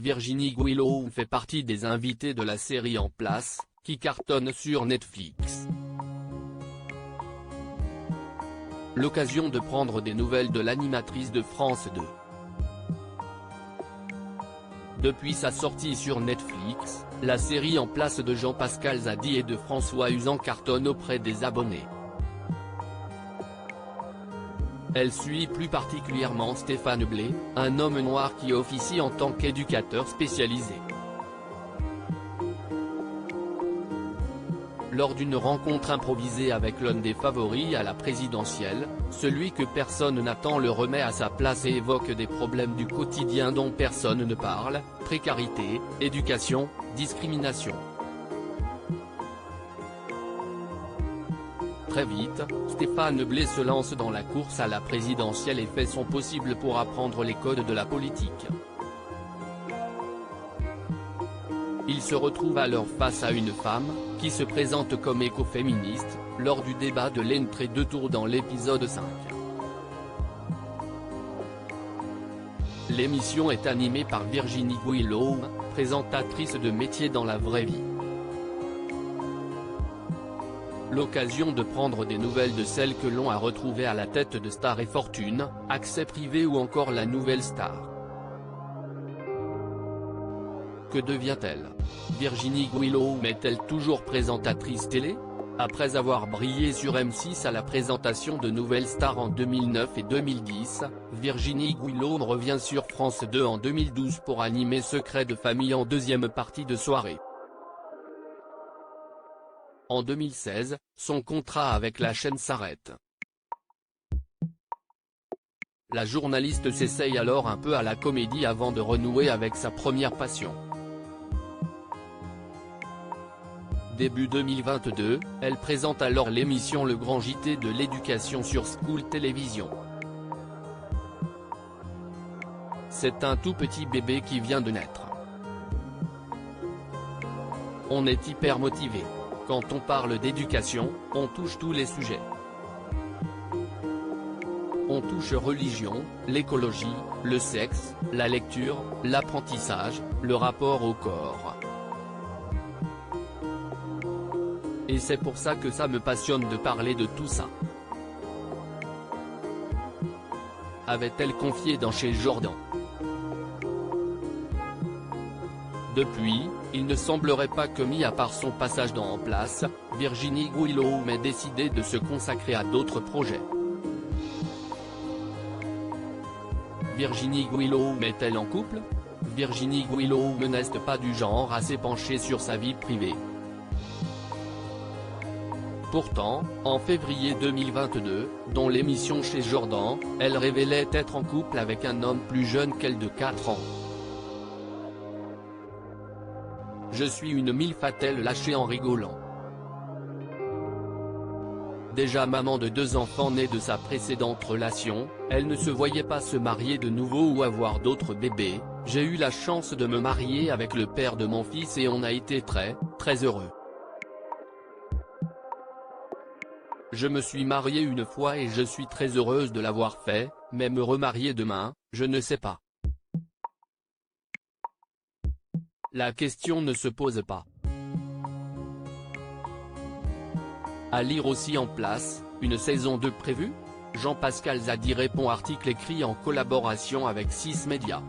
Virginie Guilloume fait partie des invités de la série En Place, qui cartonne sur Netflix. L'occasion de prendre des nouvelles de l'animatrice de France 2. Depuis sa sortie sur Netflix, la série En Place de Jean-Pascal Zadi et de François Uzan cartonne auprès des abonnés. Elle suit plus particulièrement Stéphane Blé, un homme noir qui officie en tant qu'éducateur spécialisé. Lors d'une rencontre improvisée avec l'un des favoris à la présidentielle, celui que personne n'attend le remet à sa place et évoque des problèmes du quotidien dont personne ne parle, précarité, éducation, discrimination. Très vite, Stéphane Blé se lance dans la course à la présidentielle et fait son possible pour apprendre les codes de la politique. Il se retrouve alors face à une femme, qui se présente comme écoféministe, lors du débat de l'entrée-deux tours dans l'épisode 5. L'émission est animée par Virginie Guilloume, présentatrice de métier dans la vraie vie. L'occasion de prendre des nouvelles de celles que l'on a retrouvées à la tête de Star et Fortune, Accès Privé ou encore La Nouvelle Star. Que devient-elle? Virginie Guilloume est-elle toujours présentatrice télé? Après avoir brillé sur M6 à la présentation de Nouvelle Star en 2009 et 2010, Virginie Guilloume revient sur France 2 en 2012 pour animer Secret de famille en deuxième partie de soirée. En 2016, son contrat avec la chaîne s'arrête. La journaliste s'essaye alors un peu à la comédie avant de renouer avec sa première passion. Début 2022, elle présente alors l'émission Le Grand JT de l'éducation sur School Télévision. C'est un tout petit bébé qui vient de naître. On est hyper motivé. Quand on parle d'éducation, on touche tous les sujets. On touche religion, l'écologie, le sexe, la lecture, l'apprentissage, le rapport au corps. Et c'est pour ça que ça me passionne de parler de tout ça. Avait-elle confié dans Chez Jordan. Depuis, il ne semblerait pas que mis à part son passage dans En Place, Virginie Guilloume ait décidé de se consacrer à d'autres projets. Virginie Guilloume est-elle en couple? Virginie Guilloume n'est pas du genre à s'épancher sur sa vie privée. Pourtant, en février 2022, dans l'émission Chez Jordan, elle révélait être en couple avec un homme plus jeune qu'elle de 4 ans. Je suis une milf, a-t-elle lâché en rigolant. Déjà maman de 2 enfants nés de sa précédente relation, elle ne se voyait pas se marier de nouveau ou avoir d'autres bébés. J'ai eu la chance de me marier avec le père de mon fils et on a été très heureux. Je me suis mariée une fois et je suis très heureuse de l'avoir fait, mais me remarier demain, je ne sais pas. La question ne se pose pas. À lire aussi En Place, une saison 2 prévue? Jean-Pascal Zadi répond article écrit en collaboration avec 6 médias.